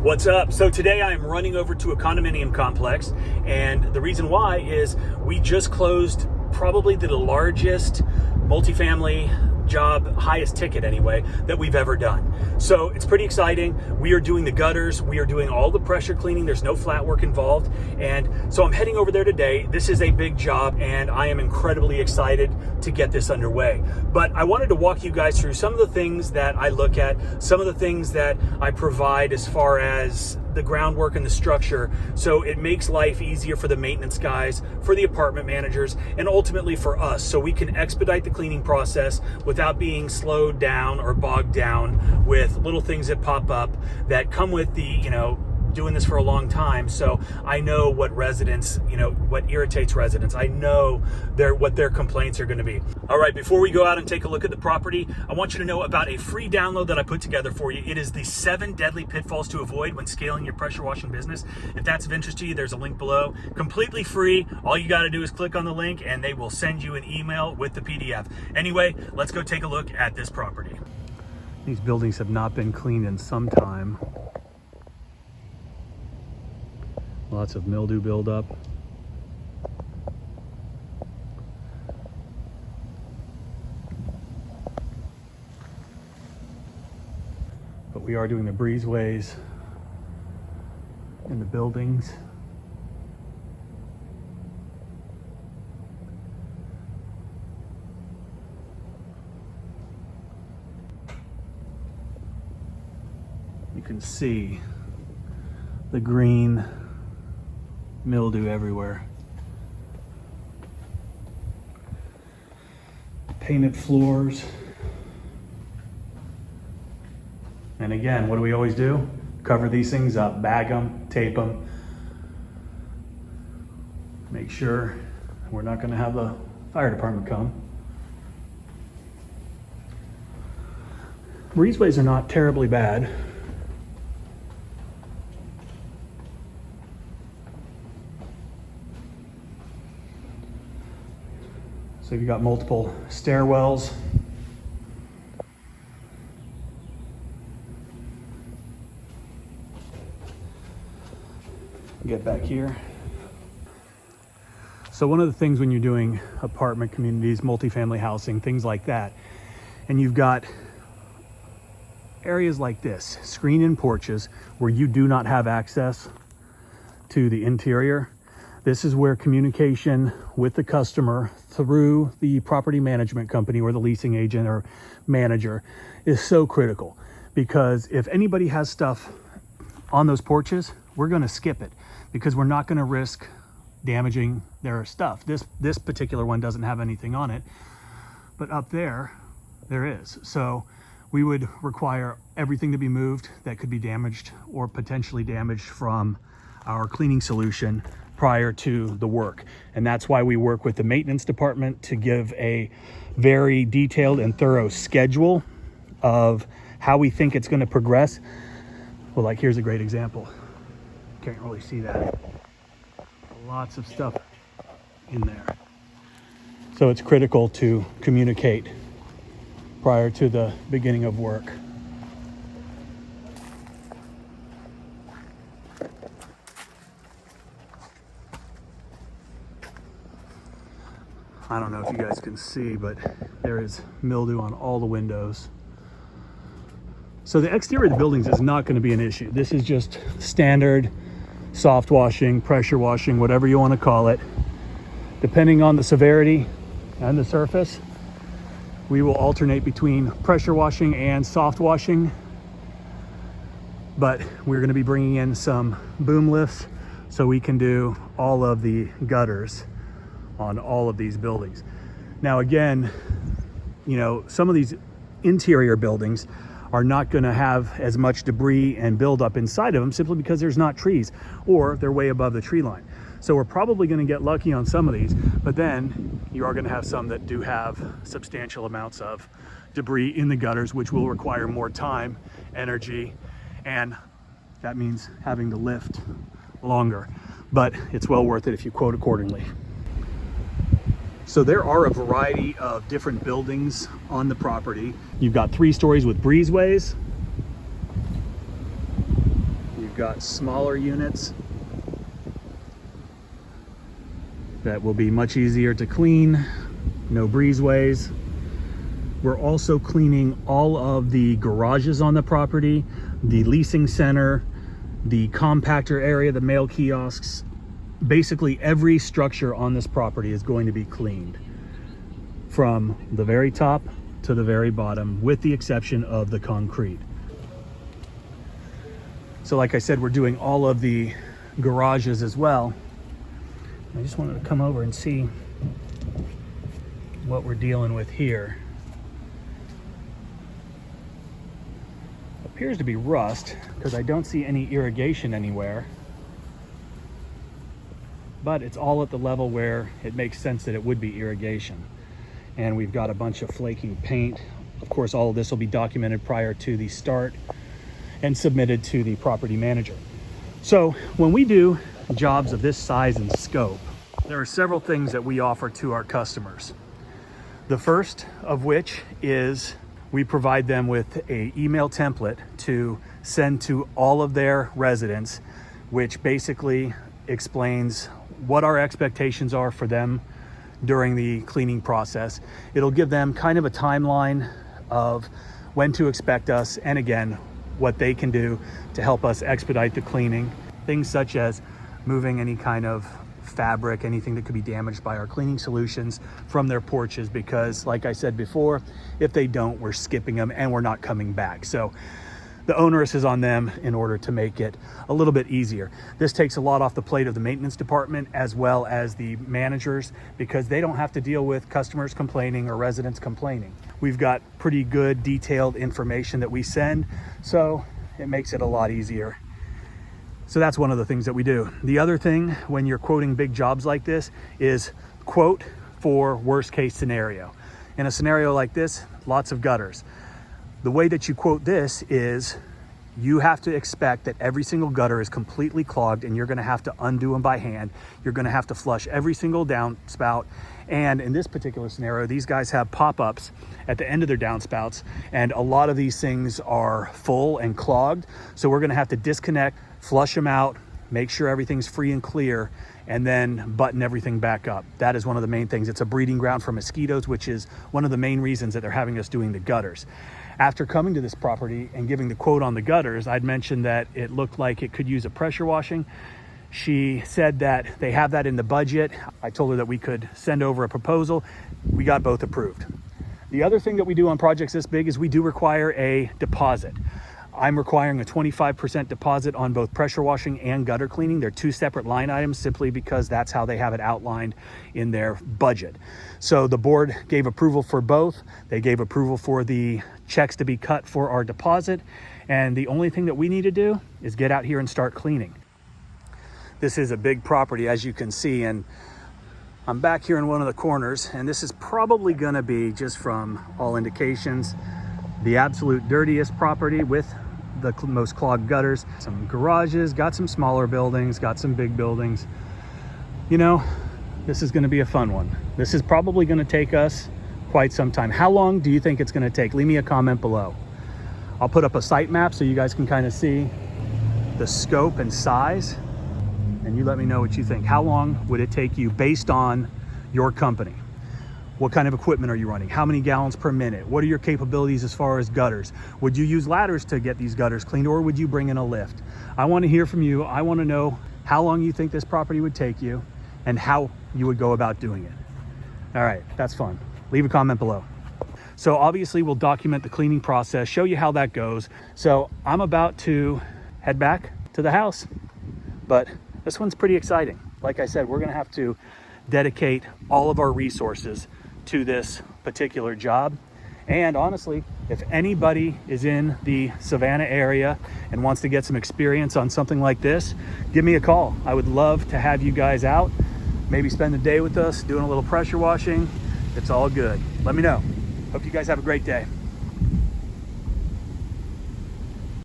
What's up? So today I am running over to a condominium complex, and the reason why is we just closed probably the largest multifamily job, highest ticket anyway, that we've ever done. So it's pretty exciting. We are doing the gutters, we are doing all the pressure cleaning, there's no flat work involved. And so I'm heading over there today. This is a big job and I am incredibly excited to get this underway. But I wanted to walk you guys through some of the things that I look at, some of the things that I provide as far as the groundwork and the structure, so it makes life easier for the maintenance guys, for the apartment managers, and ultimately for us, so we can expedite the cleaning process without being slowed down or bogged down with little things that pop up that come with the, doing this for a long time. So I know what residents, what irritates residents. I know what their complaints are going to be. All right, before we go out and take a look at the property, I want you to know about a free download that I put together for you. It is the 7 deadly pitfalls to avoid when scaling your pressure washing business. If that's of interest to you, there's a link below. Completely free. All you got to do is click on the link and they will send you an email with the PDF. Anyway, let's go take a look at this property. These buildings have not been cleaned in some time. Lots of mildew buildup. But we are doing the breezeways in the buildings. You can see the green mildew everywhere. Painted floors. And again, what do we always do? Cover these things up, bag them, tape them. Make sure we're not going to have the fire department come. Breezeways are not terribly bad. So you've got multiple stairwells. Get back here. So one of the things when you're doing apartment communities, multifamily housing, things like that, and you've got areas like this, screen-in porches, where you do not have access to the interior, this is where communication with the customer through the property management company or the leasing agent or manager is so critical, because if anybody has stuff on those porches, we're going to skip it because we're not going to risk damaging their stuff. This particular one doesn't have anything on it, but up there is. So we would require everything to be moved that could be damaged or potentially damaged from our cleaning solution prior to the work. And that's why we work with the maintenance department to give a very detailed and thorough schedule of how we think it's going to progress. Well, like here's a great example. Can't really see that. Lots of stuff in there. So it's critical to communicate prior to the beginning of work. I don't know if you guys can see, but there is mildew on all the windows. So the exterior of the buildings is not going to be an issue. This is just standard soft washing, pressure washing, whatever you want to call it. Depending on the severity and the surface, we will alternate between pressure washing and soft washing. But we're going to be bringing in some boom lifts so we can do all of the gutters on all of these buildings. Now again, some of these interior buildings are not going to have as much debris and buildup inside of them simply because there's not trees or they're way above the tree line. So we're probably going to get lucky on some of these, but then you are going to have some that do have substantial amounts of debris in the gutters, which will require more time, energy, and that means having to lift longer. But it's well worth it if you quote accordingly. So there are a variety of different buildings on the property. You've got 3 stories with breezeways. You've We've got smaller units that will be much easier to clean, no breezeways. We're also cleaning all of the garages on the property, the leasing center, the compactor area, the mail kiosks. Basically every structure on this property is going to be cleaned from the very top to the very bottom, with the exception of the concrete. So like I said, we're doing all of the garages as well. I just wanted to come over and see what we're dealing with here. Appears to be rust because I don't see any irrigation anywhere, but it's all at the level where it makes sense that it would be irrigation. And we've got a bunch of flaking paint. Of course, all of this will be documented prior to the start and submitted to the property manager. So when we do jobs of this size and scope, there are several things that we offer to our customers. The first of which is we provide them with an email template to send to all of their residents, which basically explains what our expectations are for them during the cleaning process. It'll give them kind of a timeline of when to expect us, and again, what they can do to help us expedite the cleaning. Things such as moving any kind of fabric, anything that could be damaged by our cleaning solutions from their porches, because like I said before, if they don't, we're skipping them and we're not coming back. So the onus is on them in order to make it a little bit easier. This takes a lot off the plate of the maintenance department as well as the managers, because they don't have to deal with customers complaining or residents complaining. We've got pretty good detailed information that we send, so it makes it a lot easier. So that's one of the things that we do. The other thing when you're quoting big jobs like this is quote for worst case scenario. In a scenario like this, lots of gutters. The way that you quote this is you have to expect that every single gutter is completely clogged and you're gonna have to undo them by hand. You're gonna have to flush every single downspout. And in this particular scenario, these guys have pop-ups at the end of their downspouts, and a lot of these things are full and clogged. So we're gonna have to disconnect, flush them out, make sure everything's free and clear, and then button everything back up. That is one of the main things. It's a breeding ground for mosquitoes, which is one of the main reasons that they're having us doing the gutters. After coming to this property and giving the quote on the gutters, I'd mentioned that it looked like it could use a pressure washing. She said that they have that in the budget. I told her that we could send over a proposal. We got both approved. The other thing that we do on projects this big is we do require a deposit. I'm requiring a 25% deposit on both pressure washing and gutter cleaning. They're two separate line items simply because that's how they have it outlined in their budget. So the board gave approval for both. They gave approval for the checks to be cut for our deposit. And the only thing that we need to do is get out here and start cleaning. This is a big property, as you can see, and I'm back here in one of the corners, and this is probably gonna be, just from all indications, the absolute dirtiest property with the most clogged gutters. Some garages, got some smaller buildings, got some big buildings. You know, this is gonna be a fun one. This is probably gonna take us quite some time. How long do you think it's gonna take? Leave me a comment below. I'll put up a site map so you guys can kind of see the scope and size, and you let me know what you think. How long would it take you based on your company? What kind of equipment are you running? How many gallons per minute? What are your capabilities as far as gutters? Would you use ladders to get these gutters cleaned, or would you bring in a lift? I want to hear from you. I want to know how long you think this property would take you and how you would go about doing it. All right, that's fun. Leave a comment below. So obviously we'll document the cleaning process, show you how that goes. So I'm about to head back to the house, but this one's pretty exciting. Like I said, we're gonna have to dedicate all of our resources to this particular job. And honestly, if anybody is in the Savannah area and wants to get some experience on something like this, give me a call. I would love to have you guys out, maybe spend the day with us doing a little pressure washing. It's all good. Let me know. Hope you guys have a great day.